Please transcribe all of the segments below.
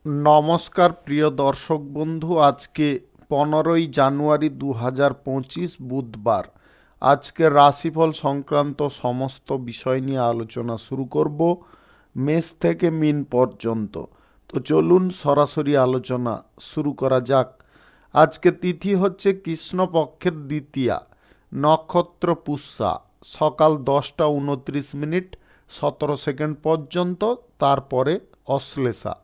নমস্কার প্রিয় দর্শক বন্ধু, আজকে 15ই জানুয়ারি 2025 বুধবার। আজকের রাশিফল সংক্রান্ত সমস্ত বিষয় নিয়ে আলোচনা শুরু করব মেষ থেকে মিন পর্যন্ত। তো চলুন সরাসরি আলোচনা শুরু করা যাক। আজকে তিথি হচ্ছে কৃষ্ণপক্ষের দ্বিতীয়া, নক্ষত্র পুষ্যা, সকাল 10টা 29 মিনিট 17 সেকেন্ড পর্যন্ত, তারপরে অশ্লেষা।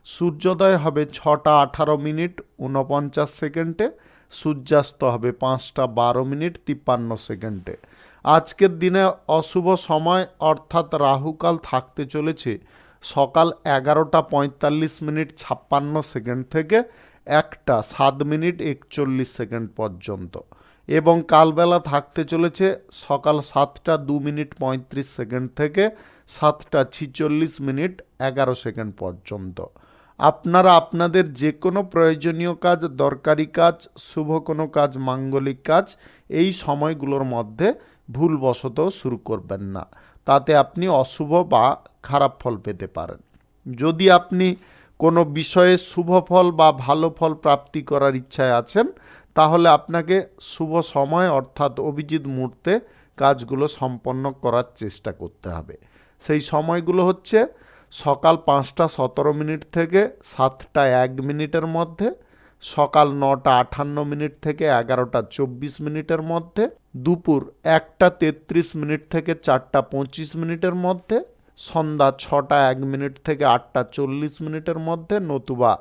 সূর্যোদয় হবে 6টা 18 মিনিট 49 সেকেন্ডে, সূর্যাস্ত হবে 5টা 12 মিনিট 53 সেকেন্ডে। আজকের দিনে অশুভ সময় অর্থাৎ রাহুকাল থাকতে চলেছে সকাল 11টা 45 মিনিট 56 সেকেন্ড থেকে 1টা 7 মিনিট 41 সেকেন্ড পর্যন্ত, এবং কালবেলা থাকতে চলেছে সকাল 7টা 2 মিনিট 35 সেকেন্ড থেকে 7টা 46 মিনিট 11 সেকেন্ড পর্যন্ত। আপনারা আপনাদের যে কোনো প্রয়োজনীয় কাজ, দরকারি কাজ, শুভ কোনো কাজ, মাঙ্গলিক কাজ এই সময়গুলোর মধ্যে ভুলবশত শুরু করবেন না, তাতে আপনি অশুভ বা খারাপ ফল পেতে পারেন। যদি আপনি কোনো বিষয়ে শুভ ফল বা ভালো ফল প্রাপ্তি করার ইচ্ছায় আছেন, তাহলে আপনাকে শুভ সময় অর্থাৎ অভিজিৎ মুহূর্তে কাজগুলো সম্পন্ন করার চেষ্টা করতে হবে। সেই সময়গুলো হচ্ছে সকাল 5টা 17 মিনিট থেকে 7টা 1 মিনিটের মধ্যে, সকাল 9টা 58 মিনিট থেকে 11টা 24 মিনিটের মধ্যে, দুপুর 1টা 33 মিনিট থেকে 4টা 25 মিনিটের মধ্যে, সন্ধ্যা 6টা 1 মিনিট থেকে 8টা 40 মিনিটের মধ্যে, নতুবা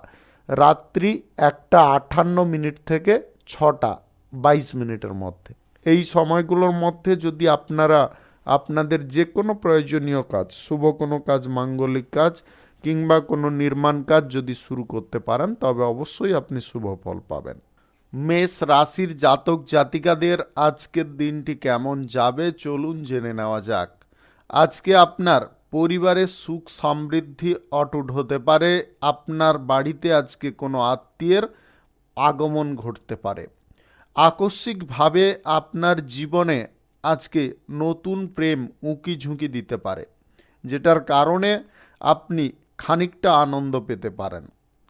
রাত্রি 1টা 58 মিনিট থেকে 6টা 22 মিনিটের মধ্যে। এই সময়গুলোর মধ্যে যদি আপনারা আপনাদের যে কোনো প্রয়োজনীয় কাজ, শুভ কোনো কাজ, মাঙ্গলিক কাজ কিংবা কোনো নির্মাণ কাজ যদি শুরু করতে পারেন, তবে অবশ্যই আপনি শুভ ফল পাবেন। মেষ রাশির জাতক জাতিকাদের আজকের দিনটি কেমন যাবে চলুন জেনে নেওয়া যাক। আজকে আপনার পরিবারের সুখ সমৃদ্ধি অটুট হতে পারে। আপনার বাড়িতে আজকে কোনো আত্মীয়ের আগমন ঘটতে পারে। আকস্মিকভাবে আপনার জীবনে আজকে নতুন প্রেম উঁকি ঝুঁকি দিতে পারে, যেটার কারণে আপনি খানিকটা আনন্দ পেতে পারেন।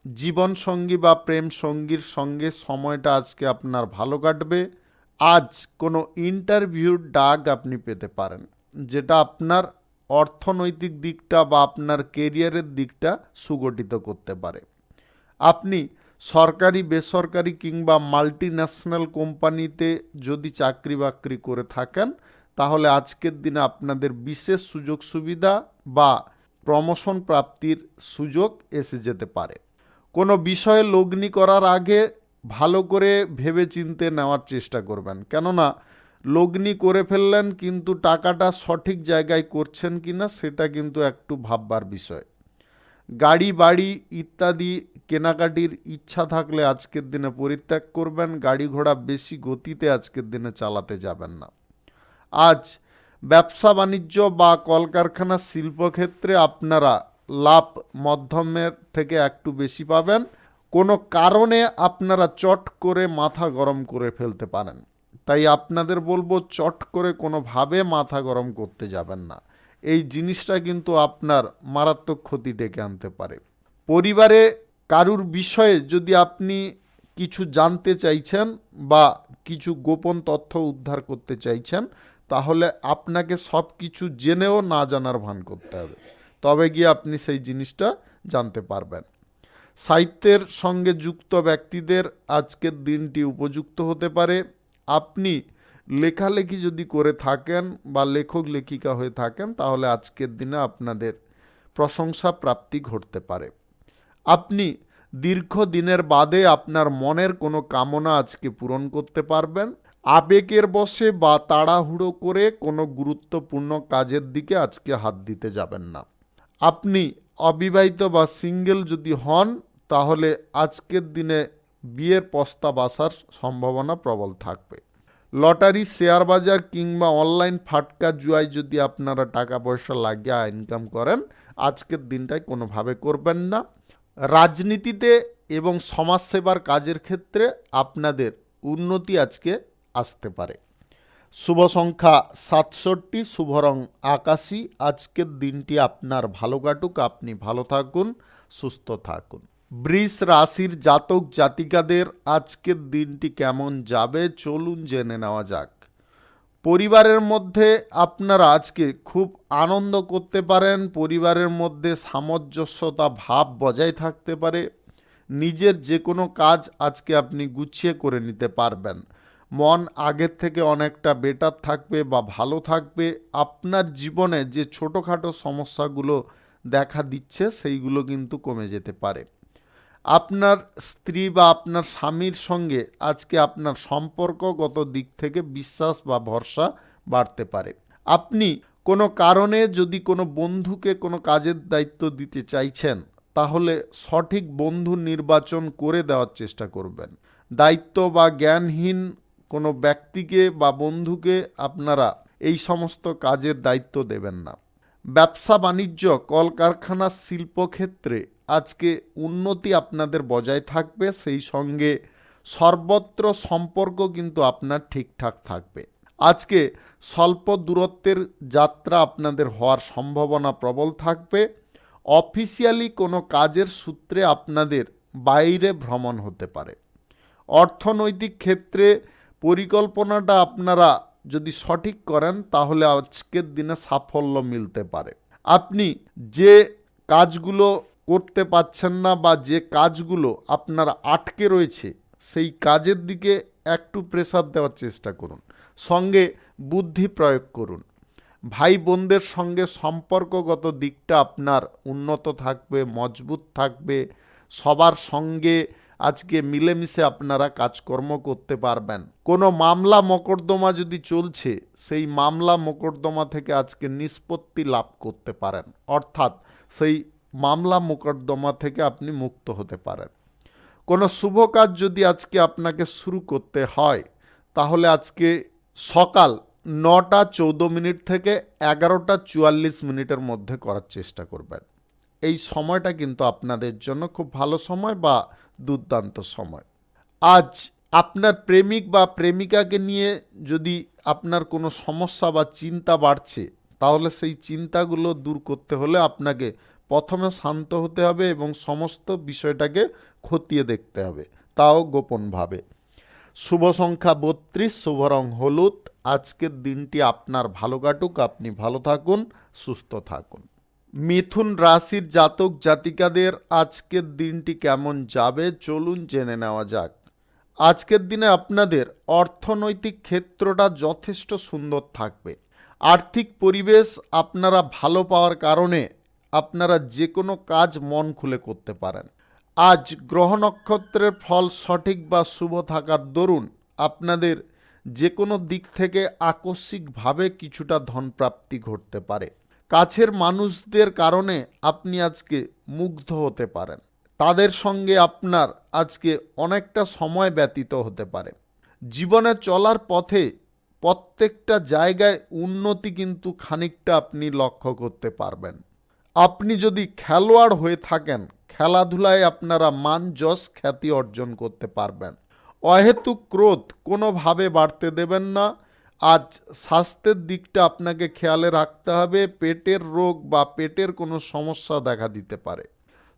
জীবনসঙ্গী বা প্রেম সঙ্গীর সঙ্গে সময়টা আজকে আপনার ভালো কাটবে। আজ কোনো ইন্টারভিউর ডাক আপনি পেতে পারেন, যেটা আপনার অর্থনৈতিক দিকটা বা আপনার কেরিয়ারের দিকটা সুগঠিত করতে পারে। আপনি সরকারি, বেসরকারি কিংবা মাল্টি ন্যাশনাল কোম্পানিতে যদি চাকরি বাকরি করে থাকেন, তাহলে আজকের দিনে আপনাদের বিশেষ সুযোগ সুবিধা বা প্রমোশন প্রাপ্তির সুযোগ এসে যেতে পারে। কোনো বিষয়ে লগ্নি করার আগে ভালো করে ভেবে চিন্তে নেওয়ার চেষ্টা করবেন, কেননা লগ্নি করে ফেললেন কিন্তু টাকাটা সঠিক জায়গায় করছেন কিনা সেটা কিন্তু একটু ভাববার বিষয়। গাড়ি বাড়ি ইত্যাদি কেনাকাটির ইচ্ছা থাকলে আজকের দিনে পরিত্যাগ করবেন। গাড়ি ঘোড়া বেশি গতিতে আজকের দিনে চালাতে যাবেন না। আজ ব্যবসা বাণিজ্য বা কলকারখানা শিল্পক্ষেত্রে আপনারা লাভ মধ্যমের থেকে একটু বেশি পাবেন। কোনো কারণে আপনারা চট করে মাথা গরম করে ফেলতে পারেন, তাই আপনাদের বলবো চট করে কোনোভাবে মাথা গরম করতে যাবেন না। এই জিনিসটা কিন্তু আপনার মারাত্মক ক্ষতি ডেকে আনতে পারে। পরিবারে কারুর বিষয়ে যদি আপনি কিছু জানতে চাইছেন বা কিছু গোপন তথ্য উদ্ধার করতে চাইছেন, তাহলে আপনাকে সব কিছু জেনেও না জানার ভান করতে হবে, তবে গিয়ে আপনি সেই জিনিসটা জানতে পারবেন। সাহিত্যের সঙ্গে যুক্ত ব্যক্তিদের আজকের দিনটি উপযুক্ত হতে পারে। আপনি লেখালেখি যদি করে থাকেন বা লেখক লেখিকা হয়ে থাকেন, তাহলে আজকের দিনে আপনাদের প্রশংসা প্রাপ্তি ঘটতে পারে। আপনি দীর্ঘদিনের বাদে আপনার মনের কোনো কামনা আজকে পূরণ করতে পারবেন। আবেগের বশে বা তাড়াহুড়ো করে কোনো গুরুত্বপূর্ণ কাজের দিকে আজকে হাত দিতে যাবেন না। আপনি অবিবাহিত বা সিঙ্গেল যদি হন, তাহলে আজকের দিনে বিয়ের প্রস্তাব আসার সম্ভাবনা প্রবল থাকবে। লটারি, শেয়ার বাজার কিংবা অনলাইন ফাটকা জুয়ায় যদি আপনারা টাকা পয়সা লাগিয়ে ইনকাম করেন, আজকের দিনটায় কোনোভাবে করবেন না। রাজনীতিতে এবং সমাজসেবার কাজের ক্ষেত্রে আপনাদের উন্নতি আজকে আসতে পারে। শুভ সংখ্যা 67, শুভ রং আকাশী। আজকের দিনটি আপনার ভালো কাটুক, আপনি ভালো থাকুন, সুস্থ থাকুন। বৃষ রাশির জাতক জাতিকাদের আজকের দিনটি কেমন যাবে চলুন জেনে নেওয়া যাক। পরিবারের মধ্যে আপনারা আজকে খুব আনন্দ করতে পারেন, পরিবারের মধ্যে সামঞ্জস্যতা ভাব বজায় থাকতে পারে। নিজের যে কোনো কাজ আজকে আপনি গুছিয়ে করে নিতে পারবেন। মন আগের থেকে অনেকটা বেটার থাকবে বা ভালো থাকবে। আপনার জীবনে যে ছোটোখাটো সমস্যাগুলো দেখা দিচ্ছে সেইগুলো কিন্তু কমে যেতে পারে। আপনার স্ত্রী বা আপনার স্বামীর সঙ্গে আজকে আপনার সম্পর্কগত দিক থেকে বিশ্বাস বা ভরসা বাড়তে পারে। আপনি কোনো কারণে যদি কোনো বন্ধুকে কোনো কাজের দায়িত্ব দিতে চাইছেন, তাহলে সঠিক বন্ধু নির্বাচন করে দেওয়ার চেষ্টা করবেন। দায়িত্ব বা জ্ঞানহীন কোনো ব্যক্তিকে বা বন্ধুকে আপনারা এই সমস্ত কাজের দায়িত্ব দেবেন না। ব্যবসা বাণিজ্য, কলকারখানা, শিল্পক্ষেত্রে আজকে উন্নতি আপনাদের বজায় থাকবে। সেই সঙ্গে সর্বত্র সম্পর্ক কিন্তু আপনার ঠিকঠাক থাকবে। আজকে স্বল্প দূরত্বের যাত্রা আপনাদের হওয়ার সম্ভাবনা প্রবল থাকবে। অফিসিয়ালি কোনো কাজের সূত্রে আপনাদের বাইরে ভ্রমণ হতে পারে। অর্থনৈতিক ক্ষেত্রে পরিকল্পনাটা আপনারা যদি সঠিক করেন তাহলে আজকের দিনে সাফল্য মিলতে পারে। আপনি যে কাজগুলো করতে পারছেন না বা যে কাজগুলো আপনার আটকে রয়েছে সেই কাজের দিকে একটু প্রেসার দেওয়ার চেষ্টা করুন, সঙ্গে বুদ্ধি প্রয়োগ করুন। ভাই বোনদের সঙ্গে সম্পর্কগত দিকটা আপনার উন্নত থাকবে, মজবুত থাকবে। সবার সঙ্গে আজকে মিলেমিশে আপনারা কাজকর্ম করতে পারবেন। কোনো মামলা মোকদ্দমা যদি চলছে, সেই মামলা মোকদ্দমা থেকে আজকে নিষ্পত্তি লাভ করতে পারেন, অর্থাৎ সেই মামলা মোকদ্দমা থেকে আপনি মুক্ত হতে পারেন। কোনো শুভ কাজ যদি আজকে আপনাকে শুরু করতে হয়, তাহলে আজকে সকাল 9:14 থেকে 11:44 মধ্যে করার চেষ্টা করবেন। এই সময়টা কিন্তু আপনাদের জন্য খুব ভালো সময় বা দুর্দান্ত সময়। আজ আপনার প্রেমিক বা প্রেমিকাকে নিয়ে যদি আপনার কোনো সমস্যা বা চিন্তা বাড়ছে, তাহলে সেই চিন্তাগুলো দূর করতে হলে আপনাকে প্রথমে শান্ত হতে হবে এবং সমস্ত বিষয়টাকে খতিয়ে দেখতে হবে, তাও গোপনভাবে। শুভ সংখ্যা 32, শুভ রং হলুদ। আজকের দিনটি আপনার ভালো কাটুক, আপনি ভালো থাকুন, সুস্থ থাকুন। মিথুন রাশির জাতক জাতিকাদের আজকের দিনটি কেমন যাবে চলুন জেনে নেওয়া যাক। আজকের দিনে আপনাদের অর্থনৈতিক ক্ষেত্রটা যথেষ্ট সুন্দর থাকবে। আর্থিক পরিবেশ আপনারা ভালো পাওয়ার কারণে আপনারা যে কোনো কাজ মন খুলে করতে পারেন। আজ গ্রহ নক্ষত্রের ফল সঠিক বা শুভ থাকার দরুন আপনাদের যে কোনো দিক থেকে আকস্মিকভাবে কিছুটা ধনপ্রাপ্তি ঘটতে পারে। কাছের মানুষদের কারণে আপনি আজকে মুগ্ধ হতে পারেন। তাদের সঙ্গে আপনার আজকে অনেকটা সময় ব্যতীত হতে পারে। জীবনে চলার পথে প্রত্যেকটা জায়গায় উন্নতি কিন্তু খানিকটা আপনি লক্ষ্য করতে পারবেন। আপনি যদি খেলোয়াড় হয়ে থাকেন, খেলাধুলায় আপনারা মান যশ খ্যাতি অর্জন করতে পারবেন। অহেতুক ক্রোধ কোনোভাবে বাড়তে দেবেন না। আজ স্বাস্থ্যের দিকটা আপনাকে খেয়ালে রাখতে হবে। পেটের রোগ বা পেটের কোনো সমস্যা দেখা দিতে পারে।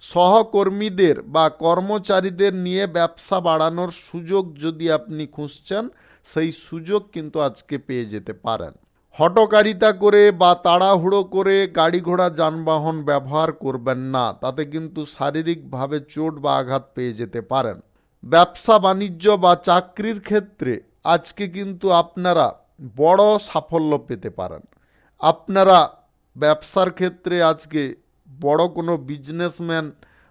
সহকর্মীদের বা কর্মচারীদের নিয়ে ব্যবসা বাড়ানোর সুযোগ যদি আপনি খুঁজছেন, সেই সুযোগ কিন্তু আজকে পেয়ে যেতে পারেন। হঠকারিতা করে বা তাড়াহুড়ো করে গাড়ি ঘোড়া যানবাহন ব্যবহার করবেন না, তাতে কিন্তু শারীরিকভাবে চোট বা আঘাত পেয়ে যেতে পারেন। ব্যবসা বাণিজ্য বা চাকরির ক্ষেত্রে আজকে কিন্তু আপনারা বড় সাফল্য পেতে পারেন। আপনারা ব্যবসার ক্ষেত্রে আজকে বড় কোনো বিজনেসম্যান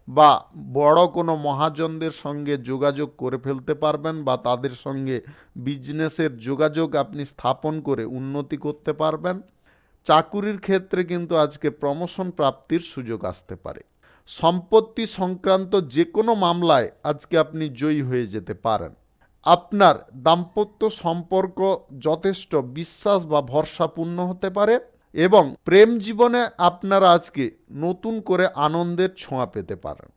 বা বড় কোনো মহাজনদের সঙ্গে যোগাযোগ করে ফেলতে পারবেন বা তাদের সঙ্গে বিজনেসের যোগাযোগ আপনি স্থাপন করে উন্নতি করতে পারবেন। চাকুরির ক্ষেত্রে কিন্তু আজকে প্রমোশন প্রাপ্তির সুযোগ আসতে পারে। সম্পত্তি সংক্রান্ত যে কোনো মামলায় আজকে আপনি জয়ী হয়ে যেতে পারেন। আপনার দাম্পত্য সম্পর্ক যথেষ্ট বিশ্বাস বা ভরসাপূর্ণ হতে পারে এবং প্রেম জীবনে আপনারা আজকে নতুন করে আনন্দের ছোঁয়া পেতে পারেন।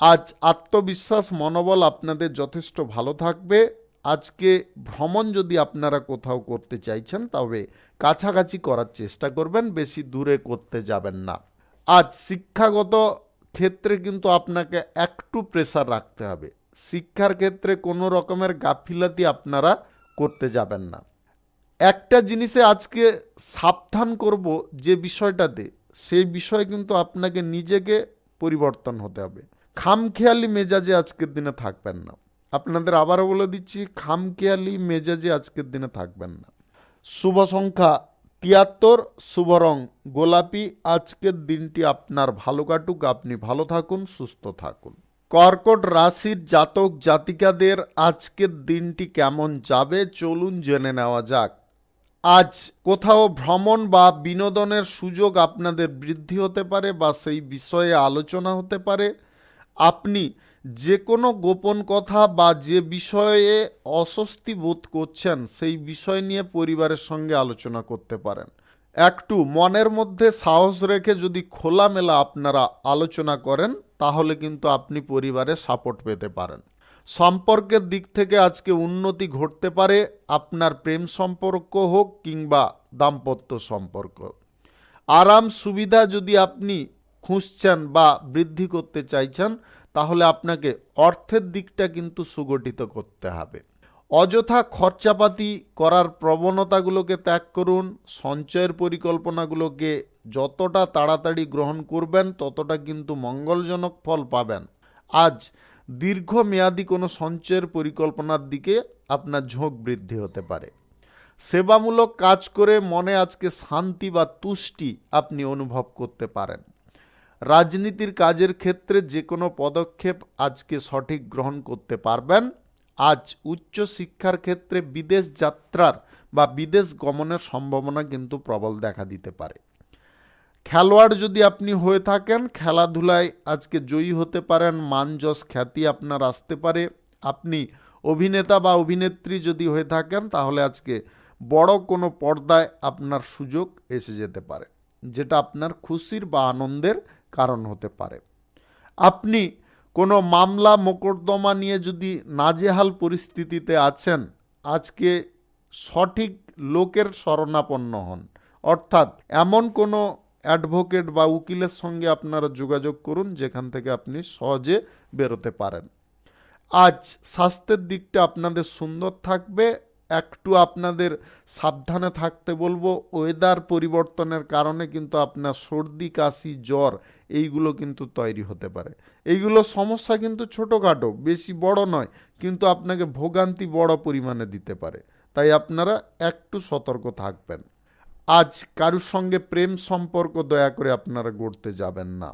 আজ আত্মবিশ্বাস মনোবল আপনাদের যথেষ্ট ভালো থাকবে। আজকে ভ্রমণ যদি আপনারা কোথাও করতে চাইছেন, তবে কাছাকাছি করার চেষ্টা করবেন, বেশি দূরে করতে যাবেন না। আজ শিক্ষাগত ক্ষেত্রে কিন্তু আপনাকে একটু প্রেসার রাখতে হবে। শিক্ষার ক্ষেত্রে কোনো রকমের গাফিলতি আপনারা করতে যাবেন না। একটা জিনিসে আজকে সাবধান করব যে বিষয়টাতে, সেই বিষয়ে কিন্তু আপনাকে নিজেকে পরিবর্তন হতে হবে। খামখেয়ালি মেজাজে আজকের দিনে থাকবেন না। আপনাদের আবারও বলে দিচ্ছি, খামখেয়ালি মেজাজে আজকের দিনে থাকবেন না। শুভ সংখ্যা ৭৩, শুভ রং গোলাপি। আজকের দিনটি আপনার ভালো কাটুক, আপনি ভালো থাকুন, সুস্থ থাকুন। কর্কট রাশির জাতক জাতিকাদের আজকের দিনটি কেমন যাবে চলুন জেনে নেওয়া যাক। আজ কোথাও ভ্রমণ বা বিনোদনের সুযোগ আপনাদের বৃদ্ধি হতে পারে বা সেই বিষয়ে আলোচনা হতে পারে। আপনি যে কোনো গোপন কথা বা যে বিষয়ে অস্বস্তি বোধ করছেন সেই বিষয় নিয়ে পরিবারের সঙ্গে আলোচনা করতে পারেন। একটু মনের মধ্যে সাহস রেখে যদি খোলামেলা আপনারা আলোচনা করেন তাহলে কিন্তু আপনি পরিবারে সাপোর্ট পেতে পারেন। সম্পর্কের দিক থেকে আজকে উন্নতি ঘটতে পারে, আপনার প্রেম সম্পর্ক হোক কিংবা দাম্পত্য সম্পর্ক। আরাম সুবিধা যদি আপনি খুঁজছেন বা বৃদ্ধি করতে চাইছেন তাহলে আপনাকে অর্থের দিকটা কিন্তু সুগঠিত করতে হবে। অযথা খরচাপাতি করার প্রবণতাগুলোকে ত্যাগ করুন। সঞ্চয়ের পরিকল্পনাগুলোকে যতটা তাড়াতাড়ি গ্রহণ করবেন ততটা কিন্তু মঙ্গলজনক ফল পাবেন। আজ দীর্ঘমেয়াদী কোনো সঞ্চয়ের পরিকল্পনার দিকে আপনার ঝোঁক বৃদ্ধি হতে পারে। সেবামূলক কাজ করে মনে আজকে শান্তি বা তুষ্টি আপনি অনুভব করতে পারেন। রাজনীতির কাজের ক্ষেত্রে যে কোনো পদক্ষেপ আজকে সঠিক গ্রহণ করতে পারবেন। আজ উচ্চ শিক্ষার ক্ষেত্রে বিদেশ যাত্রার বা বিদেশ গমনের সম্ভাবনা কিন্তু প্রবল দেখা দিতে পারে। খেলোয়াড় যদি আপনি হয়ে থাকেন খেলাধুলায় আজকে জয়ী হতে পারেন, মান যশ খ্যাতি আপনার আসতে পারে। আপনি অভিনেতা বা অভিনেত্রী যদি হয়ে থাকেন তাহলে আজকে বড় কোনো পর্দায় আপনার সুযোগ এসে যেতে পারে, যেটা আপনার খুশির বা আনন্দের কারণ হতে পারে। আপনি কোনো মামলা মোকদ্দমা নিয়ে যদি নাজেহাল পরিস্থিতিতে আছেন আজকে সঠিক লোকের শরণাপন্ন হন, অর্থাৎ এমন কোনো অ্যাডভোকেট বা উকিলের সঙ্গে আপনারা যোগাযোগ করুন যেখান থেকে আপনি সহজে বেরোতে পারেন। আজ স্বাস্থ্যের দিকটা আপনাদের সুন্দর থাকবে। একটু আপনাদের সাবধানে থাকতে বলবো, ওয়েদার পরিবর্তনের কারণে কিন্তু আপনার সর্দি কাশি জ্বর এইগুলো কিন্তু তৈরি হতে পারে। এইগুলো সমস্যা কিন্তু ছোটোখাটো, বেশি বড় নয়, কিন্তু আপনাকে ভোগান্তি বড় পরিমাণে দিতে পারে, তাই আপনারা একটু সতর্ক থাকবেন। আজ কারুর সঙ্গে প্রেম সম্পর্ক দয়া করে আপনারা গড়তে যাবেন না।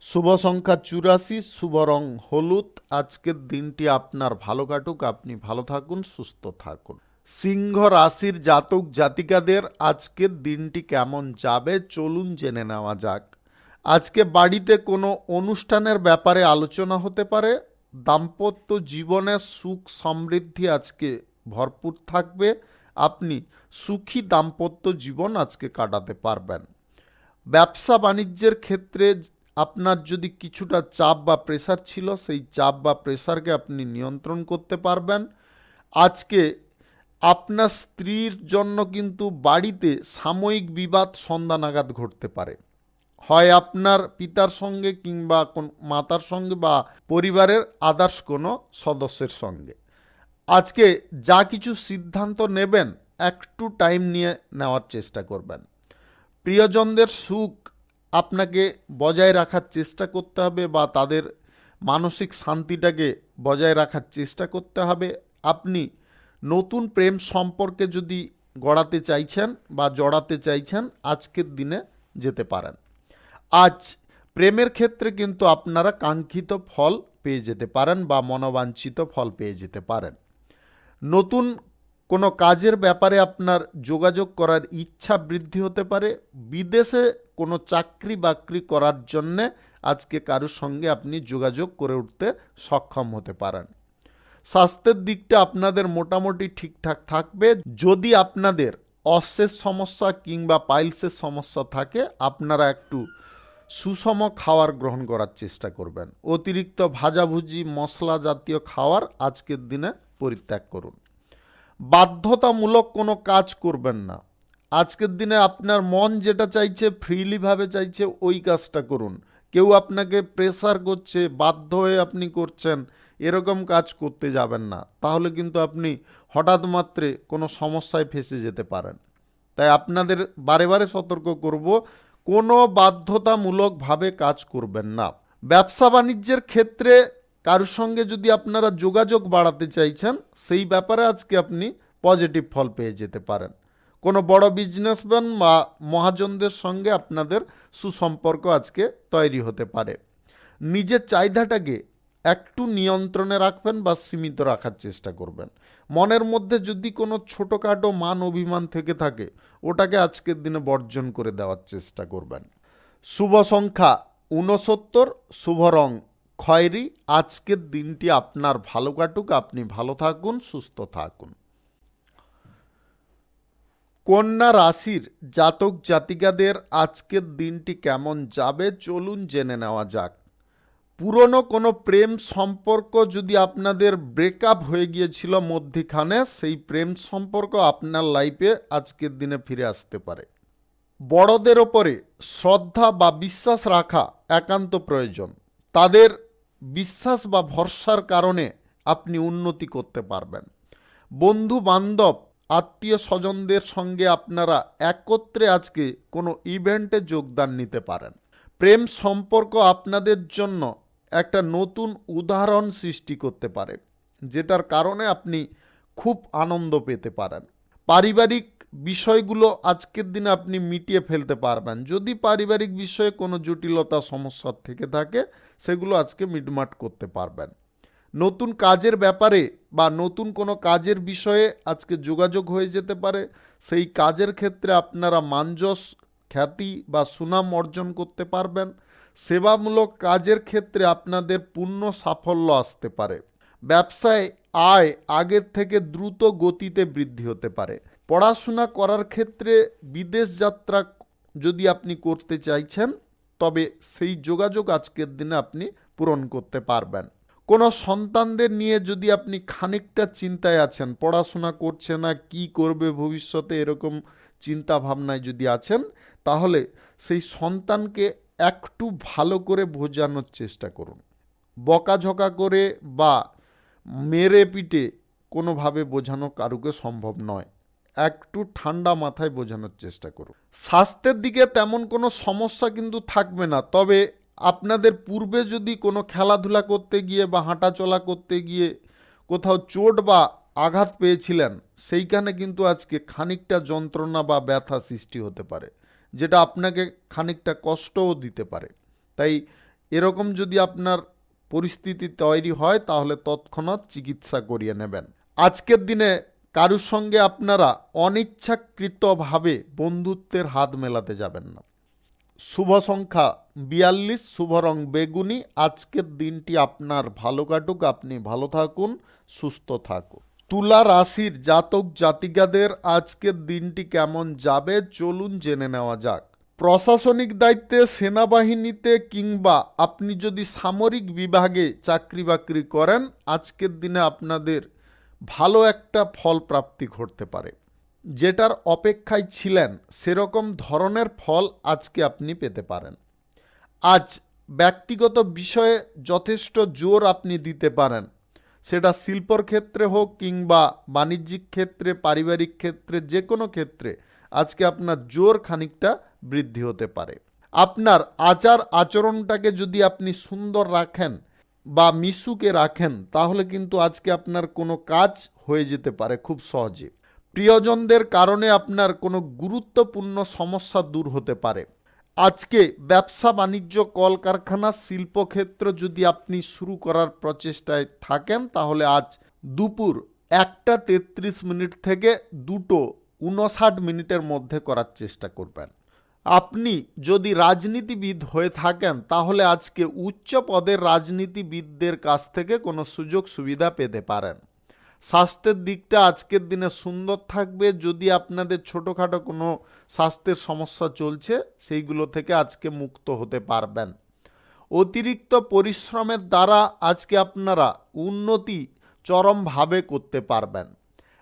শুভ সংখ্যা ৮৪, শুভ রং হলুদ। আজকের দিনটি আপনার ভালো কাটুক, আপনি ভালো থাকুন, সুস্থ থাকুন। সিংহ রাশির জাতক জাতিকাদের আজকের দিনটি কেমন যাবে চলুন জেনে নেওয়া যাক। আজকে বাড়িতে কোনো অনুষ্ঠানের ব্যাপারে আলোচনা হতে পারে। দাম্পত্য জীবনে সুখ সমৃদ্ধি আজকে ভরপুর থাকবে। আপনি সুখী দাম্পত্য জীবন আজকে কাটাতে পারবেন। ব্যবসা বাণিজ্যের ক্ষেত্রে আপনার যদি কিছুটা চাপ বা প্রেসার ছিল সেই চাপ বা প্রেসারকে আপনি নিয়ন্ত্রণ করতে পারবেন। আজকে আপনার স্ত্রীর জন্য কিন্তু বাড়িতে সাময়িক বিবাদ সন্ধ্যা নাগাদ ঘটতে পারে, হয় আপনার পিতার সঙ্গে কিংবা মাতার সঙ্গে বা পরিবারের আদার্স কোনো সদস্যের সঙ্গে। আজকে যা কিছু সিদ্ধান্ত নেবেন একটু টাইম নিয়ে নেওয়ার চেষ্টা করবেন। প্রিয়জনদের সুখ আপনাকে বজায় রাখার চেষ্টা করতে হবে বা তাদের মানসিক শান্তিটাকে বজায় রাখার চেষ্টা করতে হবে। আপনি নতুন প্রেম সম্পর্কে যদি গড়াতে চাইছেন বা জড়াতে চাইছেন আজকের দিনে যেতে পারেন। আজ প্রেমের ক্ষেত্রে কিন্তু আপনারা কাঙ্ক্ষিত ফল পেয়ে যেতে পারেন বা মনোবাঞ্ছিত ফল পেয়ে যেতে পারেন। নতুন কোনো কাজের ব্যাপারে আপনার যোগাযোগ করার ইচ্ছা বৃদ্ধি হতে পারে। বিদেশে কোনো চাকরি বাকরি করার জন্যে আজকে কারোর সঙ্গে আপনি যোগাযোগ করে উঠতে সক্ষম হতে পারেন। স্বাস্থ্যের দিকটা আপনাদের মোটামুটি ঠিকঠাক থাকবে। যদি আপনাদের অর্শের সমস্যা কিংবা পাইলসের সমস্যা থাকে আপনারা একটু সুষম খাবার গ্রহণ করার চেষ্টা করবেন। অতিরিক্ত ভাজাভুজি মশলা জাতীয় খাবার আজকের দিনে পরিত্যাগ করুন। বাধ্যতামূলক কোনো কাজ করবেন না। আজকের দিনে আপনার মন যেটা চাইছে ফ্রিলিভাবে চাইছে ওই কাজটা করুন, কেউ আপনাকে প্রেসার করছে, বাধ্য হয়ে আপনি করছেন, এরকম কাজ করতে যাবেন না, তাহলে কিন্তু আপনি হঠাৎ মাত্রে কোনো সমস্যায় ফেঁসে যেতে পারেন। তাই আপনাদের বারে বারে সতর্ক করব, কোনো বাধ্যতামূলকভাবে কাজ করবেন না। ব্যবসা বাণিজ্যের ক্ষেত্রে কারোর সঙ্গে যদি আপনারা যোগাযোগ বাড়াতে চাইছেন, সেই ব্যাপারে আজকে আপনি পজিটিভ ফল পেয়ে যেতে পারেন। কোনো বড় বিজনেসম্যান বা মহাজনদের সঙ্গে আপনাদের সুসম্পর্ক আজকে তৈরি হতে পারে। নিজের চাহিদাটাকে একটু নিয়ন্ত্রণে রাখবেন বা সীমিত রাখার চেষ্টা করবেন। মনের মধ্যে যদি কোনো ছোটোখাটো মান অভিমান থেকে থাকে, ওটাকে আজকের দিনে বর্জন করে দেওয়ার চেষ্টা করবেন। শুভ সংখ্যা 69, শুভ রং খয়েরি। আজকের দিনটি আপনার ভালো কাটুক, আপনি ভালো থাকুন, সুস্থ থাকুন। কন্যা রাশির জাতক জাতিকাদের আজকের দিনটি কেমন যাবে চলুন জেনে নেওয়া যাক। পুরনো কোনো প্রেম সম্পর্ক যদি আপনাদের ব্রেকআপ হয়ে গিয়েছিল মধ্যিখানে, সেই প্রেম সম্পর্ক আপনার লাইফে আজকের দিনে ফিরে আসতে পারে। বড়দের ওপরে শ্রদ্ধা বা বিশ্বাস রাখা একান্ত প্রয়োজন। তাদের বিশ্বাস বা ভরসার কারণে আপনি উন্নতি করতে পারবেন। বন্ধু বান্ধব আত্মীয় স্বজনদের সঙ্গে আপনারা একত্রে আজকে কোনো ইভেন্টে যোগদান নিতে পারেন। প্রেম সম্পর্ক আপনাদের জন্য একটা নতুন উদাহরণ সৃষ্টি করতে পারে, যেটার কারণে আপনি খুব আনন্দ পেতে পারেন। পারিবারিক বিষয়গুলো আজকের দিনে আপনি মিটিয়ে ফেলতে পারবেন। যদি পারিবারিক বিষয়ে কোনো জটিলতা সমস্যা থেকে থাকে, সেগুলো আজকে মিটমাট করতে পারবেন। নতুন কাজের ব্যাপারে বা নতুন কোনো কাজের বিষয়ে আজকে যোগাযোগ হয়ে যেতে পারে। সেই কাজের ক্ষেত্রে আপনারা মানযশ, খ্যাতি বা সুনাম অর্জন করতে পারবেন। সেবামূলক কাজের ক্ষেত্রে আপনাদের পূর্ণ সাফল্য আসতে পারে। ব্যবসায় আয় আগের থেকে দ্রুত গতিতে বৃদ্ধি হতে পারে। পড়াশোনা করার ক্ষেত্রে বিদেশ যাত্রা যদি আপনি করতে চাইছেন, তবে সেই যোগাযোগ আজকের দিনে আপনি পূরণ করতে পারবেন। কোনো সন্তানদের নিয়ে যদি আপনি খানিকটা চিন্তায় আছেন, পড়াশোনা করছে না, কি করবে ভবিষ্যতে, এরকম চিন্তা ভাবনায় যদি আছেন, তাহলে সেই সন্তানকে একটু ভালো করে বোঝানোর চেষ্টা করুন। বকাঝকা করে বা মেরে পিটে কোনোভাবে বোঝানো কারুকে সম্ভব নয়। একটু ঠান্ডা মাথায় বোঝানোর চেষ্টা করুন। স্বাস্থ্যের দিকে তেমন কোনো সমস্যা কিন্তু থাকবে না, তবে আপনাদের পূর্বে যদি কোনো খেলাধুলা করতে গিয়ে বা হাঁটাচলা করতে গিয়ে কোথাও চোট বা আঘাত পেয়েছিলেন, সেইখানে কিন্তু আজকে খানিকটা যন্ত্রণা বা ব্যথা সৃষ্টি হতে পারে, যেটা আপনাকে খানিকটা কষ্টও দিতে পারে। তাই এরকম যদি আপনার পরিস্থিতি তৈরি হয়, তাহলে তৎক্ষণাৎ চিকিৎসা করিয়ে নেবেন। আজকের দিনে কারুর সঙ্গে আপনারা অনিচ্ছাকৃতভাবে বন্ধুত্বের হাত মেলাতে যাবেন না। শুভ সংখ্যা 42, শুভ রং বেগুনি। আজকের দিনটি আপনার ভালো কাটুক, আপনি ভালো থাকুন, সুস্থ থাকুন। তুলা রাশির জাতক জাতিকাদের আজকের দিনটি কেমন যাবে চলুন জেনে নেওয়া যাক। প্রশাসনিক দায়িত্বে, সেনাবাহিনীতে কিংবা আপনি যদি সামরিক বিভাগে চাকরি বাকরি করেন, আজকের দিনে আপনাদের ভালো একটা ফল প্রাপ্তি ঘটতে পারে। যেটার অপেক্ষায় ছিলেন সেরকম ধরনের ফল আজকে আপনি পেতে পারেন। আজ ব্যক্তিগত বিষয়ে যথেষ্ট জোর আপনি দিতে পারেন, সেটা শিল্পর ক্ষেত্রে হোক কিংবা বাণিজ্যিক ক্ষেত্রে, পারিবারিক ক্ষেত্রে, যে কোনো ক্ষেত্রে আজকে আপনার জোর খানিকটা বৃদ্ধি হতে পারে। আপনার আচার আচরণটাকে যদি আপনি সুন্দর রাখেন বা মিশুকে রাখেন, তাহলে কিন্তু আজকে আপনার কোনো কাজ হয়ে যেতে পারে খুব সহজে। প্রিয়জনদের কারণে আপনার কোনো গুরুত্বপূর্ণ সমস্যা দূর হতে পারে। আজকে ব্যবসা বাণিজ্য, কলকারখানা, শিল্পক্ষেত্র যদি আপনি শুরু করার প্রচেষ্টায় থাকেন, তাহলে আজ দুপুর 1:33 থেকে 2:59 মধ্যে করার চেষ্টা করবেন। আপনি যদি রাজনীতিবিদ হয়ে থাকেন, তাহলে আজকে উচ্চ পদের রাজনীতিবিদদের কাছ থেকে কোনো সুযোগ সুবিধা পেতে পারেন। স্বাস্থ্যের দিকটা আজকের দিনে সুন্দর থাকবে। যদি আপনাদের ছোটোখাটো কোনো স্বাস্থ্যের সমস্যা চলছে, সেইগুলো থেকে আজকে মুক্ত হতে পারবেন। অতিরিক্ত পরিশ্রমের দ্বারা আজকে আপনারা উন্নতি চরমভাবে করতে পারবেন।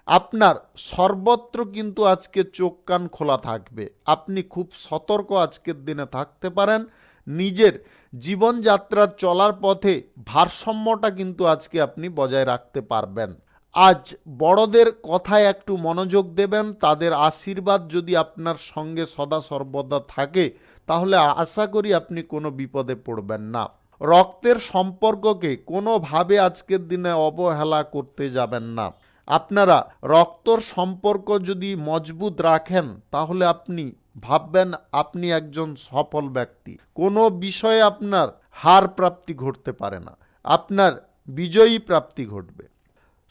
আপনার সর্বত্র কিন্তু আজকে চোখ কান খোলা থাকবে। আপনি খুব সতর্ক আজকের দিনে থাকতে পারেন। নিজের জীবনযাত্রার চলার পথে ভারসাম্যটা কিন্তু আজকে আপনি বজায় রাখতে পারবেন। আজ বড়দের কথায় একটু মনোযোগ দেবেন, তাদের আশীর্বাদ যদি আপনার সঙ্গে সদা সর্বদা থাকে তাহলে আশা করি আপনি কোনো বিপদে পড়বেন না। রক্তের সম্পর্ককে কোনোভাবে আজকের দিনে অবহেলা করতে যাবেন না। আপনারা রক্তর সম্পর্ক যদি মজবুত রাখেন তাহলে আপনি ভাববেন আপনি একজন সফল ব্যক্তি। কোনো বিষয়ে আপনার হার প্রাপ্তি ঘটতে পারে না, আপনার বিজয়ী প্রাপ্তি ঘটবে।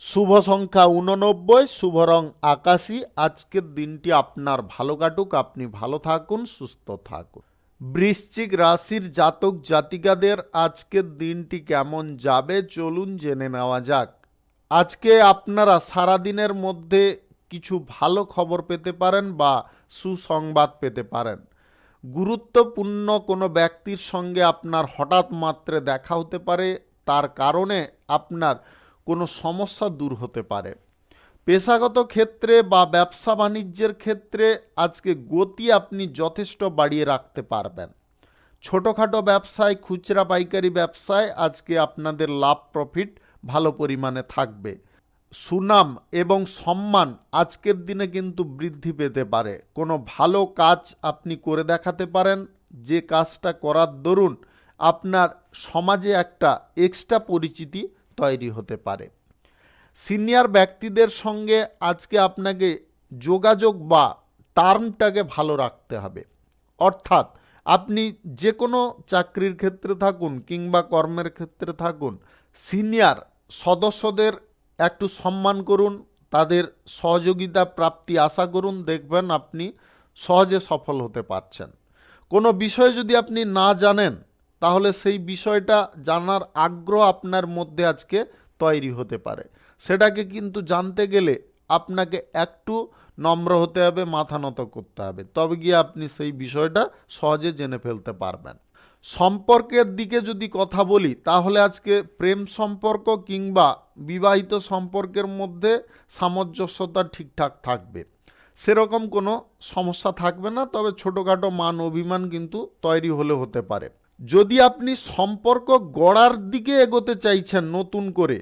শুভ সংখ্যা 89, শুভ রং আকাশী। আজকের দিনটি আপনার ভালো কাটুক, আপনি ভালো থাকুন, সুস্থ থাকুন। বৃশ্চিক রাশির জাতক জাতিকাদের আজকের দিনটি কেমন যাবে চলুন জেনে নেওয়া যাক। আজকে আপনারা সারাদিনের মধ্যে কিছু ভালো খবর পেতে পারেন বা সুসংবাদ পেতে পারেন। গুরুত্বপূর্ণ কোনো ব্যক্তির সঙ্গে আপনার হঠাৎ মাত্রে দেখা হতে পারে, তার কারণে আপনার কোনো সমস্যা দূর হতে পারে। পেশাগত ক্ষেত্রে বা ব্যবসা বাণিজ্যের ক্ষেত্রে আজকে গতি আপনি যথেষ্ট বাড়িয়ে রাখতে পারবেন। ছোটোখাটো ব্যবসায়, খুচরা পাইকারি ব্যবসায় আজকে আপনাদের লাভ প্রফিট ভালো পরিমাণে থাকবে। সুনাম এবং সম্মান আজকের দিনে কিন্তু বৃদ্ধি পেতে পারে। কোনো ভালো কাজ আপনি করে দেখাতে পারেন, যে কাজটা করার দরুন আপনার সমাজে একটা এক্সট্রা পরিচিতি তৈরি হতে পারে। সিনিয়র ব্যক্তিদের সঙ্গে আজকে আপনাকে যোগাযোগ বা টার্মটাকে ভালো রাখতে হবে। অর্থাৎ আপনি যে কোনো চাকরির ক্ষেত্রে থাকুন কিংবা কর্মের ক্ষেত্রে থাকুন, সিনিয়র সদস্যদের একটু সম্মান করুন, তাদের সহযোগিতা প্রাপ্তি আশা করুন, দেখবেন আপনি সহজে সফল হতে পারছেন। কোনো বিষয় যদি আপনি না জানেন তাহলে সেই বিষয়টা জানার আগ্রহ আপনার মধ্যে আজকে তৈরি হতে পারে। সেটাকে কিন্তু জানতে গেলে আপনাকে একটু নম্র হতে হবে, মাথা নত করতে হবে, তবে গিয়ে আপনি সেই বিষয়টা সহজে জেনে ফেলতে পারবেন। সম্পর্কের দিকে যদি কথা বলি তাহলে আজকে প্রেম সম্পর্ক কিংবা বিবাহিত সম্পর্কের মধ্যে সামঞ্জস্যতা ঠিকঠাক থাকবে, সেরকম কোনো সমস্যা থাকবে না, তবে ছোটোখাটো মান অভিমান কিন্তু তৈরি হলে হতে পারে। যদি আপনি সম্পর্ক গড়ার দিকে এগোতে চাইছেন নতুন করে,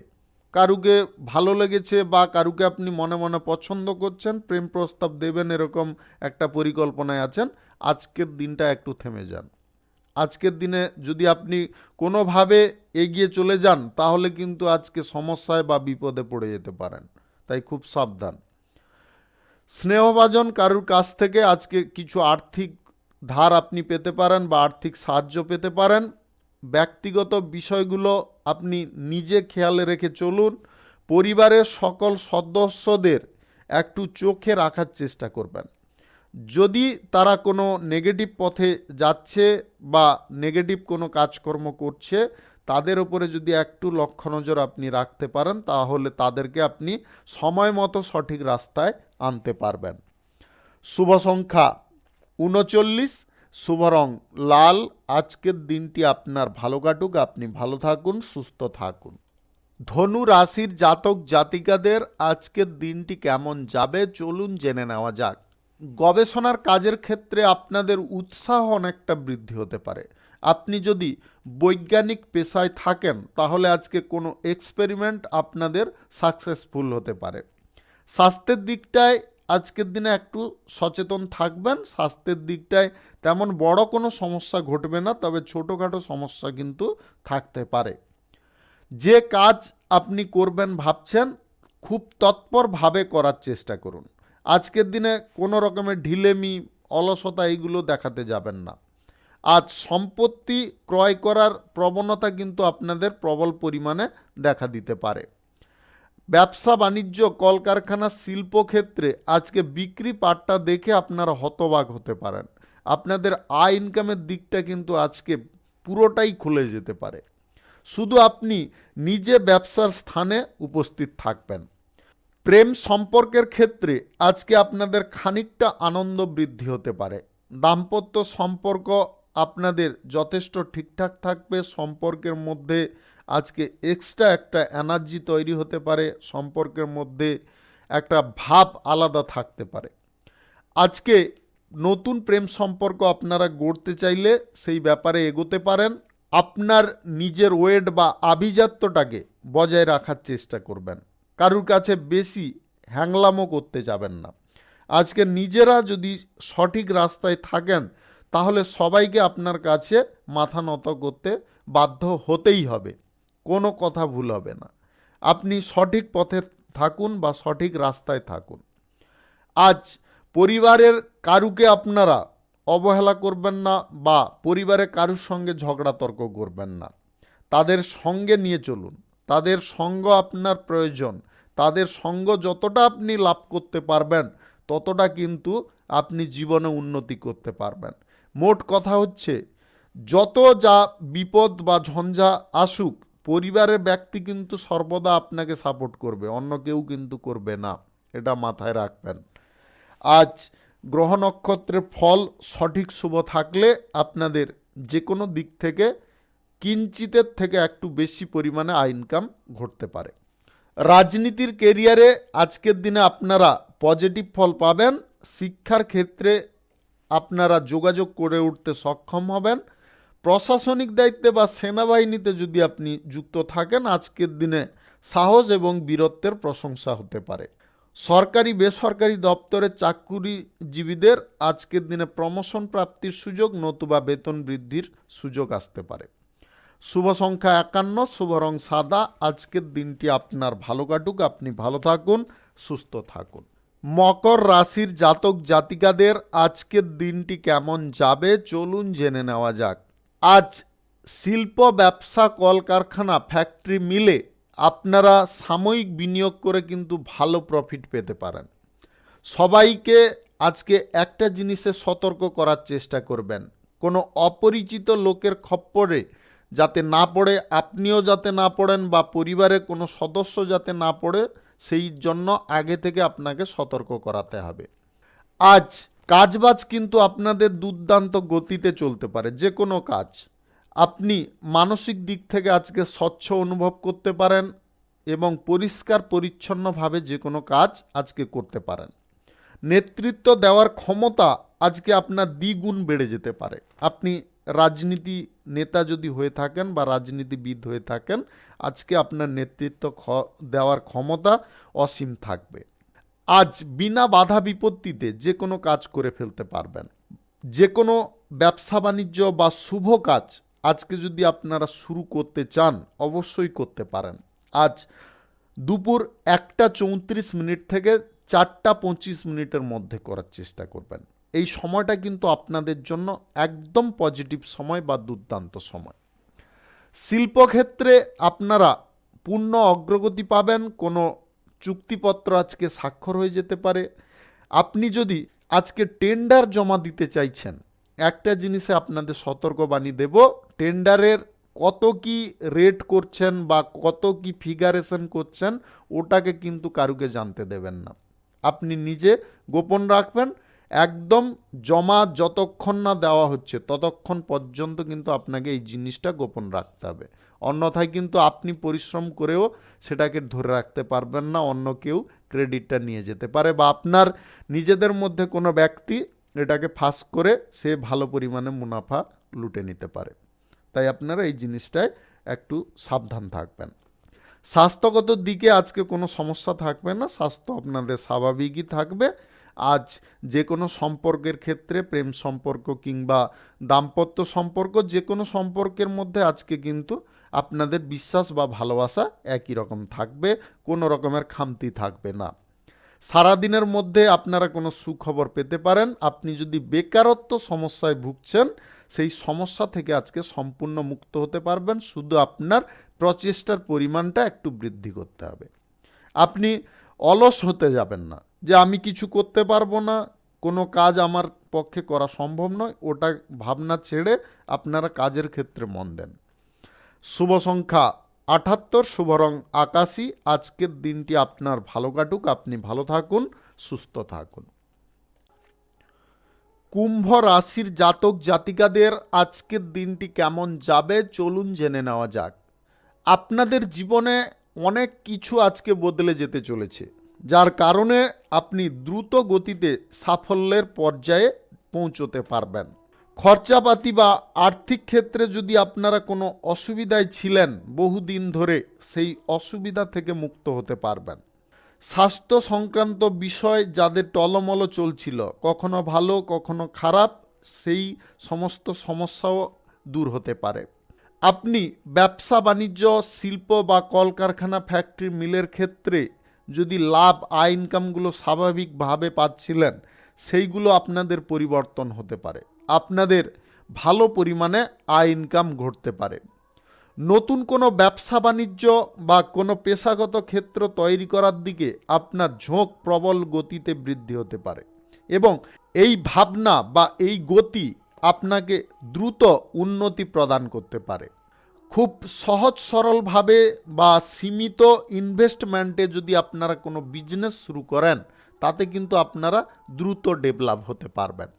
কারুকে ভালো লেগেছে বা কারুকে আপনি মনে মনে পছন্দ করছেন, প্রেম প্রস্তাব দেবেন এরকম একটা পরিকল্পনায় আছেন, আজকের দিনটা একটু থেমে যান। আজকের দিনে যদি আপনি কোনোভাবে এগিয়ে চলে যান তাহলে কিন্তু আজকে সমস্যায় বা বিপদে পড়ে যেতে পারেন, তাই খুব সাবধান। স্নেহভাজন কারুর কাছ থেকে আজকে কিছু আর্থিক ধার আপনি পেতে পারেন বা আর্থিক সাহায্য পেতে পারেন। ব্যক্তিগত বিষয়গুলো আপনি নিজে খেয়ালে রেখে চলুন। পরিবারের সকল সদস্যদের একটু চোখে রাখার চেষ্টা করবেন। যদি তারা কোনো নেগেটিভ পথে যাচ্ছে বা নেগেটিভ কোনো কাজকর্ম করছে, তাদের উপরে যদি একটু লক্ষ্য নজর আপনি রাখতে পারেন তাহলে তাদেরকে আপনি সময় মতো সঠিক রাস্তায় আনতে পারবেন। শুভ সংখ্যা 39, শুভ রং লাল। আজকের দিনটি আপনার ভালো কাটুক, আপনি ভালো থাকুন, সুস্থ থাকুন। ধনু রাশির জাতক জাতিকাদের আজকের দিনটি কেমন যাবে চলুন জেনে নেওয়া যাক। গবেষণার কাজের ক্ষেত্রে আপনাদের উৎসাহ অনেকটা বৃদ্ধি হতে পারে। আপনি যদি বৈজ্ঞানিক পেশায় থাকেন তাহলে আজকে কোনো এক্সপেরিমেন্ট আপনাদের সাকসেসফুল হতে পারে। স্বাস্থ্যের দিকটায় আজকের দিনে একটু সচেতন থাকবেন। স্বাস্থ্যের দিকটায় তেমন বড় কোনো সমস্যা ঘটবে না, তবে ছোটোখাটো সমস্যা কিন্তু থাকতে পারে। যে কাজ আপনি করবেন ভাবছেন খুব তৎপরভাবে করার চেষ্টা করুন। আজকের দিনে কোনো রকমের ঢিলেমি, অলসতা এইগুলো দেখাতে যাবেন না। আজ সম্পত্তি ক্রয় করার প্রবণতা কিন্তু আপনাদের প্রবল পরিমাণে দেখা দিতে পারে। ব্যবসা বাণিজ্য, কলকারখানা, শিল্পক্ষেত্রে আজকে বিক্রি পাটটা দেখে আপনারা হতবাক হতে পারেন। আপনাদের আয় ইনকামের দিকটা কিন্তু আজকে পুরোটাই খুলে যেতে পারে। শুধু আপনি নিজে ব্যবসার স্থানে উপস্থিত থাকবেন। প্রেম সম্পর্কের ক্ষেত্রে আজকে আপনাদের খানিকটা আনন্দ বৃদ্ধি হতে পারে। দাম্পত্য সম্পর্ক আপনাদের যথেষ্ট ঠিকঠাক থাকবে। সম্পর্কের মধ্যে আজকে এক্সট্রা একটা এনার্জি তৈরি হতে পারে, সম্পর্কের মধ্যে একটা ভাব আলাদা থাকতে পারে। আজকে নতুন প্রেম সম্পর্ক আপনারা গড়তে চাইলে সেই ব্যাপারে এগোতে পারেন। আপনার নিজের ওয়েট বা আভিজাত্যটাকে বজায় রাখার চেষ্টা করবেন। কারুর কাছে বেশি হ্যাংলামো করতে যাবেন না। আজকে নিজেরা যদি সঠিক রাস্তায় থাকেন তাহলে সবাইকে আপনার কাছে মাথা নত করতে বাধ্য হতেই হবে, কোনো কথা ভুল হবে না। আপনি সঠিক পথে থাকুন বা সঠিক রাস্তায় থাকুন। আজ পরিবারের কারুকে আপনারা অবহেলা করবেন না বা পরিবারের কারুর সঙ্গে ঝগড়া তর্ক করবেন না। তাদের সঙ্গে নিয়ে চলুন, তাদের সঙ্গ আপনার প্রয়োজন। তাদের সঙ্গ যতটা আপনি লাভ করতে পারবেন ততটা কিন্তু আপনি জীবনে উন্নতি করতে পারবেন। মোট কথা হচ্ছে, যত যা বিপদ বা ঝঞ্ঝা আসুক, পরিবারের ব্যক্তি কিন্তু সর্বদা আপনাকে সাপোর্ট করবে, অন্য কেউ কিন্তু করবে না, এটা মাথায় রাখবেন। আজ গ্রহ নক্ষত্রের ফল সঠিক শুভ থাকলে আপনাদের যে কোনো দিক থেকে কিঞ্চিতের থেকে একটু বেশি পরিমাণে আয় ইনকাম ঘটতে পারে। রাজনীতির কেরিয়ারে আজকের দিনে আপনারা পজিটিভ ফল পাবেন। শিক্ষার ক্ষেত্রে আপনারা যোগাযোগ করে উঠতে সক্ষম হবেন। প্রশাসনিক দায়িত্বে বা সেনাবাহিনীতে যদি আপনি যুক্ত থাকেন, আজকের দিনে সাহস এবং বীরত্বের প্রশংসা হতে পারে। সরকারি বেসরকারি দপ্তরে চাকুরিজীবীদের আজকের দিনে প্রমোশন প্রাপ্তির সুযোগ নতুবা বেতন বৃদ্ধির সুযোগ আসতে পারে। শুভ সংখ্যা 51, শুভ রং সাদা। আজকের দিনটি আপনার ভালো কাটুক, আপনি ভালো থাকুন, সুস্থ থাকুন। মকর রাশির জাতক জাতিকাদের আজকের দিনটি কেমন যাবে চলুন জেনে নেওয়া যাক। আজ শিল্প, ব্যবসা, কলকারখানা, ফ্যাক্টরি, মিলে আপনারা সাময়িক বিনিয়োগ করে কিন্তু ভালো প্রফিট পেতে পারেন। সবাইকে আজকে একটা জিনিসে সতর্ক করার চেষ্টা করবেন, কোনো অপরিচিত লোকের খপ্পরে যাতে না পড়ে, আপনিও যাতে না পড়েন বা পরিবারের কোনো সদস্য যাতে না পড়ে, সেই জন্য আগে থেকে আপনাকে সতর্ক করাতে হবে। আজ কাজবাজ কিন্তু আপনাদের দুর্দান্ত গতিতে চলতে পারে। যে কোনো কাজ আপনি মানসিক দিক থেকে আজকে স্বচ্ছ অনুভব করতে পারেন এবং পরিষ্কার পরিচ্ছন্নভাবে যে কোনো কাজ আজকে করতে পারেন। নেতৃত্ব দেওয়ার ক্ষমতা আজকে আপনার দ্বিগুণ বেড়ে যেতে পারে। আপনি রাজনীতি নেতা যদি হয়ে থাকেন বা রাজনীতিবিদ হয়ে থাকেন, আজকে আপনার নেতৃত্ব দেওয়ার ক্ষমতা অসীম থাকবে। আজ বিনা বাধা বিপত্তিতে যে কোনো কাজ করে ফেলতে পারবেন। যে কোনো ব্যবসা বাণিজ্য বা শুভ কাজ আজকে যদি আপনারা শুরু করতে চান অবশ্যই করতে পারেন। আজ দুপুর 1:34 থেকে 4:25 মধ্যে করার চেষ্টা করবেন। এই সময়টা কিন্তু আপনাদের জন্য একদম পজিটিভ সময় বা দুর্দান্ত সময়। শিল্পক্ষেত্রে আপনারা পূর্ণ অগ্রগতি পাবেন। কোনো চুক্তিপত্র আজকে স্বাক্ষর হয়ে যেতে পারে। আপনি যদি আজকে টেন্ডার জমা দিতে চাইছেন, একটা জিনিসে আপনাদের সতর্কবাণী দেব, টেন্ডারের কত কি রেট করছেন বা কত কি ফিগারেশন করছেন ওটাকে কিন্তু কারুকে জানতে দেবেন না। আপনি নিজে গোপন রাখবেন। একদম জমা যতক্ষণ না দেওয়া হচ্ছে ততক্ষণ পর্যন্ত কিন্তু আপনাকে এই জিনিসটা গোপন রাখতে হবে। অন্যথায় কিন্তু আপনি পরিশ্রম করেও সেটাকে ধরে রাখতে পারবেন না, অন্য কেউ ক্রেডিটটা নিয়ে যেতে পারে বা আপনার নিজেদের মধ্যে কোনো ব্যক্তি এটাকে ফাঁস করে সে ভালো পরিমাণে মুনাফা লুটে নিতে পারে। তাই আপনারা এই জিনিসটায় একটু সাবধান থাকবেন। স্বাস্থ্যগত দিকে আজকে কোনো সমস্যা থাকবে না, স্বাস্থ্য আপনাদের স্বাভাবিকই থাকবে। আজ যে কোনো সম্পর্কের ক্ষেত্রে, প্রেম সম্পর্ক কিংবা দাম্পত্য সম্পর্ক, যে কোনো সম্পর্কের মধ্যে আজকে কিন্তু আপনাদের বিশ্বাস বা ভালোবাসা একই রকম থাকবে, কোনো রকমের খামতি থাকবে না। সারাদিনের মধ্যে আপনারা কোনো সুখবর পেতে পারেন। আপনি যদি বেকারত্ব সমস্যায় ভুগছেন, সেই সমস্যা থেকে আজকে সম্পূর্ণ মুক্ত হতে পারবেন। শুধু আপনার প্রচেষ্টার পরিমাণটা একটু বৃদ্ধি করতে হবে। আপনি অলস হতে যাবেন না যে আমি কিছু করতে পারবো না, কোনো কাজ আমার পক্ষে করা সম্ভব নয়, ওটা ভাবনা ছেড়ে আপনারা কাজের ক্ষেত্রে মন দেন। শুভ সংখ্যা 78, শুভ রং আকাশী। আজকের দিনটি আপনার ভালো কাটুক, আপনি ভালো থাকুন, সুস্থ থাকুন। কুম্ভ রাশির জাতক জাতিকাদের আজকের দিনটি কেমন যাবে চলুন জেনে নেওয়া যাক। আপনাদের জীবনে অনেক কিছু আজকে বদলে যেতে চলেছে, যার কারণে আপনি দ্রুত গতিতে সাফল্যের পর্যায়ে পৌঁছতে পারবেন। খরচাপাতি বা আর্থিক ক্ষেত্রে যদি আপনারা কোনো অসুবিধায় ছিলেন বহুদিন ধরে, সেই অসুবিধা থেকে মুক্ত হতে পারবেন। স্বাস্থ্য সংক্রান্ত বিষয় যাদের টলমল চলছিল, কখনো ভালো কখনো খারাপ, সেই সমস্ত সমস্যাও দূর হতে পারে। আপনি ব্যবসা বাণিজ্য, শিল্প বা কলকারখানা, ফ্যাক্টরি, মিলের ক্ষেত্রে যদি লাভ আয় ইনকামগুলো স্বাভাবিকভাবে পাচ্ছিলেন, সেইগুলো আপনাদের পরিবর্তন হতে পারে। আপনাদের ভালো পরিমাণে আয় ইনকাম ঘটতে পারে। নতুন কোনো ব্যবসা বাণিজ্য বা কোনো পেশাগত ক্ষেত্র তৈরি করার দিকে আপনার ঝোঁক প্রবল গতিতে বৃদ্ধি হতে পারে এবং এই ভাবনা বা এই গতি আপনাকে দ্রুত উন্নতি প্রদান করতে পারে। খুব সহজ সরলভাবে বা সীমিত ইনভেস্টমেন্টে যদি আপনারা কোনো বিজনেস শুরু করেন, তাতে কিন্তু আপনারা দ্রুত ডেভেলপ হতে পারবেন।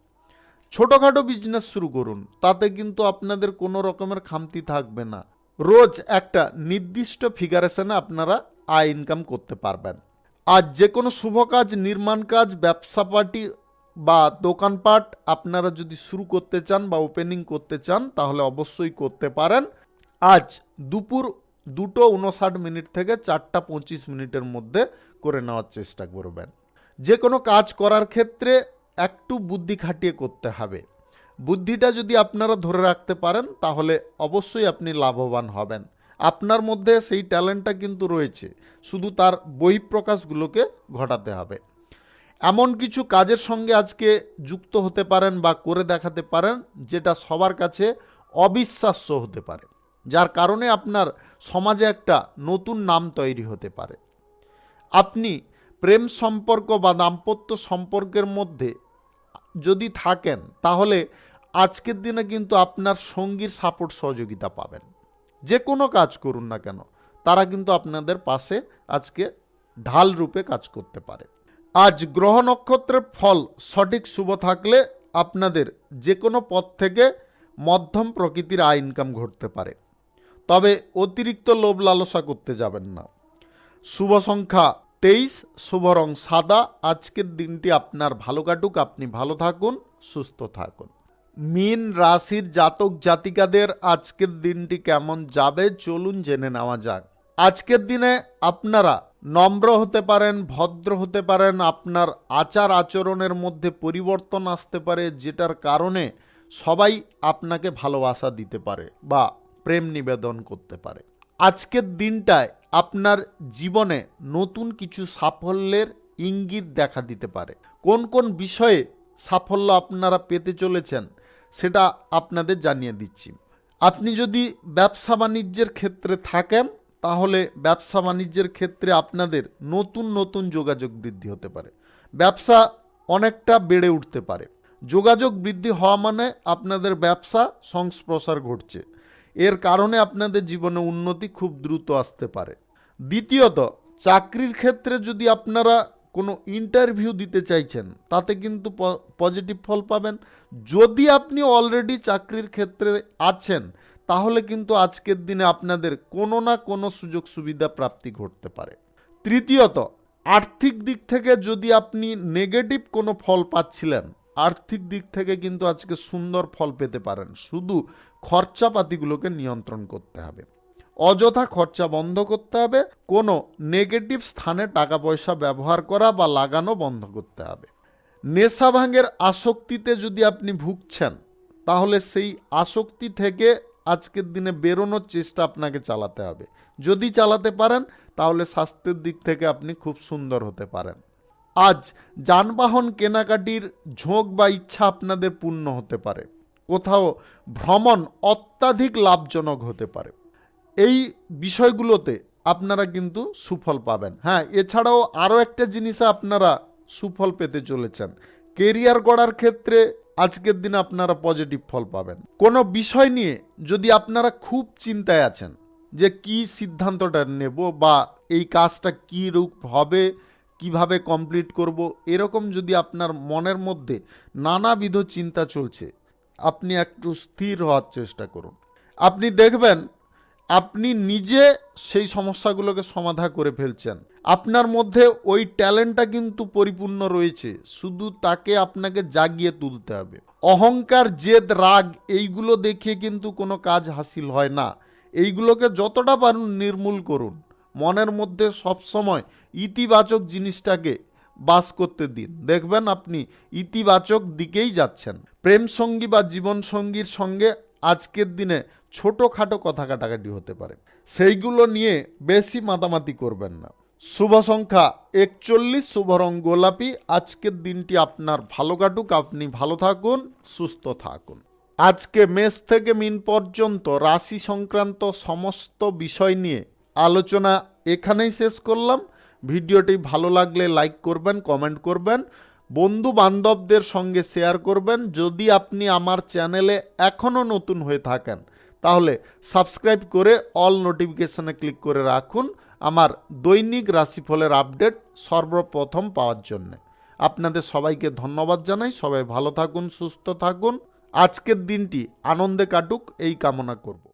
ছোটোখাটো বিজনেস শুরু করুন, তাতে কিন্তু আপনাদের কোনো রকমের খামতি থাকবে না। রোজ একটা নির্দিষ্ট ফিগারেশনে আপনারা আয় ইনকাম করতে পারবেন। আর যে কোনো শুভ কাজ, নির্মাণ কাজ, ব্যবসা পার্টি বা দোকানপাট আপনারা যদি শুরু করতে চান বা ওপেনিং করতে চান, তাহলে অবশ্যই করতে পারেন। আজ দুপুর 2:59 থেকে 4:25 মধ্যে করে নেওয়ার চেষ্টা করবেন। যে কোনো কাজ করার ক্ষেত্রে একটু বুদ্ধি খাটিয়ে করতে হবে। বুদ্ধিটা যদি আপনারা ধরে রাখতে পারেন, তাহলে অবশ্যই আপনি লাভবান হবেন। আপনার মধ্যে সেই ট্যালেন্টটা কিন্তু রয়েছে, শুধু তার বহিঃপ্রকাশগুলোকে ঘটাতে হবে। এমন কিছু কাজের সঙ্গে আজকে যুক্ত হতে পারেন বা করে দেখাতে পারেন, যেটা সবার কাছে অবিশ্বাস্য হতে পারে, যার কারণে আপনার সমাজে একটা নতুন নাম তৈরি হতে পারে। আপনি প্রেম সম্পর্ক বা দাম্পত্য সম্পর্কের মধ্যে যদি থাকেন, তাহলে আজকের দিনে কিন্তু আপনার সঙ্গীর সাপোর্ট সহযোগিতা পাবেন। যে কোনো কাজ করুন না কেন, তারা কিন্তু আপনাদের পাশে আজকে ঢাল রূপে কাজ করতে পারে। আজ গ্রহ নক্ষত্রের ফল সঠিক শুভ থাকলে আপনাদের যে কোনো পথ থেকে মধ্যম প্রকৃতির আয় ইনকাম ঘটতে পারে, তবে অতিরিক্ত লোভ লালসা করতে যাবেন না। শুভ সংখ্যা 23, শুভ রং সাদা। আজকের দিনটি আপনার ভালো কাটুক, আপনি ভালো থাকুন, সুস্থ থাকুন। মীন রাশির জাতক জাতিকাদের আজকের দিনটি কেমন যাবে, চলুন জেনে নেওয়া যাক। আজকের দিনে আপনারা নম্র হতে পারেন, ভদ্র হতে পারেন। আপনার আচার আচরণের মধ্যে পরিবর্তন আসতে পারে, যেটার কারণে সবাই আপনাকে ভালোবাসা দিতে পারে বা প্রেম নিবেদন করতে পারে। আজকের দিনটায় আপনার জীবনে নতুন কিছু সাফল্যের ইঙ্গিত দেখা দিতে পারে। কোন কোন বিষয়ে সাফল্য আপনারা পেতে চলেছেন, সেটা আপনাদের জানিয়ে দিচ্ছি। আপনি যদি ব্যবসা বাণিজ্যের ক্ষেত্রে থাকেন, তাহলে ব্যবসা বাণিজ্যের ক্ষেত্রে আপনাদের নতুন নতুন যোগাযোগ বৃদ্ধি হতে পারে। ব্যবসা অনেকটা বেড়ে উঠতে পারে। যোগাযোগ বৃদ্ধি হওয়া মানে আপনাদের ব্যবসা সংস্প্রসার ঘটছে। এর কারণে আপনাদের জীবনে উন্নতি খুব দ্রুত আসতে পারে। দ্বিতীয়ত, চাকরির ক্ষেত্রে যদি আপনারা কোনো ইন্টারভিউ দিতে চাইছেন, তাতে কিন্তু পজিটিভ ফল পাবেন। যদি আপনি অলরেডি চাকরির ক্ষেত্রে আছেন, তাহলে কিন্তু আজকের দিনে আপনাদের কোনো না কোনো সুযোগ সুবিধা প্রাপ্তি ঘটতে পারে। তৃতীয়ত, আর্থিক দিক থেকে যদি আপনি নেগেটিভ কোনো ফল পাচ্ছিলেন, আর্থিক দিক থেকে কিন্তু আজকে সুন্দর ফল পেতে পারেন। শুধু খরচাপাতিগুলোকে নিয়ন্ত্রণ করতে হবে, অযথা খরচা বন্ধ করতে হবে, কোনো নেগেটিভ স্থানে টাকা পয়সা ব্যবহার করা বা লাগানো বন্ধ করতে হবে। নেশা ভাঙের আসক্তিতে যদি আপনি ভুগছেন, তাহলে সেই আসক্তি থেকে আজকের দিনে বেরোনোর চেষ্টা আপনাকে চালাতে হবে। যদি চালাতে পারেন, তাহলে স্বাস্থ্যের দিক থেকে আপনি খুব সুন্দর হতে পারেন। আজ যানবাহন কেনাকাটির ঝোঁক বা ইচ্ছা আপনাদের পূর্ণ হতে পারে। কোথাও ভ্রমণ অত্যাধিক লাভজনক হতে পারে। এই বিষয়গুলোতে আপনারা কিন্তু সুফল পাবেন। হ্যাঁ, এছাড়াও আরও একটা জিনিসে আপনারা সুফল পেতে চলেছেন। কেরিয়ার গড়ার ক্ষেত্রে আজকের দিনে আপনারা পজিটিভ ফল পাবেন। কোনো বিষয় নিয়ে যদি আপনারা খুব চিন্তায় আছেন যে কি সিদ্ধান্তটা নেব বা এই কাজটা কী রূপ হবে, কিভাবে কমপ্লিট করব, এরকম যদি আপনার মনের মধ্যে নানাবিধ চিন্তা চলছে, আপনি একটু স্থির হওয়ার চেষ্টা করুন। আপনি দেখবেন আপনি নিজে সেই সমস্যাগুলোকে সমাধান করে ফেলছেন। আপনার মধ্যে ওই ট্যালেন্টটা কিন্তু পরিপূর্ণ রয়েছে, শুধু তাকে আপনাকে জাগিয়ে তুলতে হবে। অহংকার, জেদ, রাগ এইগুলো দেখিয়ে কিন্তু কোনো কাজ হাসিল হয় না। এইগুলোকে যতটা পারুন নির্মূল করুন। মনের মধ্যে সবসময় ইতিবাচক জিনিসটাকে বাস করতে দিন, দেখবেন আপনি ইতিবাচক দিকেই যাচ্ছেন। প্রেম সঙ্গী বা জীবন সঙ্গীর সঙ্গে আজকের দিনে ছোটোখাটো কথা কাটাকাটি হতে পারে, সেইগুলো নিয়ে বেশি মাতামাতি করবেন না। শুভ সংখ্যা 41, শুভ রং গোলাপি। আজকের দিনটি আপনার ভালো কাটুক, আপনি ভালো থাকুন, সুস্থ থাকুন। আজকে মেষ থেকে মিন পর্যন্ত রাশি সংক্রান্ত সমস্ত বিষয় নিয়ে আলোচনা এখানেই শেষ করলাম। ভিডিওটি ভালো লাগলে লাইক করবেন, কমেন্ট করবেন, বন্ধু বান্ধবদের সঙ্গে শেয়ার করবেন। যদি আপনি আমার চ্যানেলে এখনও নতুন হয়ে থাকেন তাহলে সাবস্ক্রাইব করে অল নোটিফিকেশনে ক্লিক করে রাখুন আমার দৈনিক রাশিফলের আপডেট সর্বপ্রথম পাওয়ার জন্য। আপনাদের সবাইকে ধন্যবাদ জানাই। সবাই ভালো থাকুন, সুস্থ থাকুন, আজকের দিনটি আনন্দে কাটুক এই কামনা করব।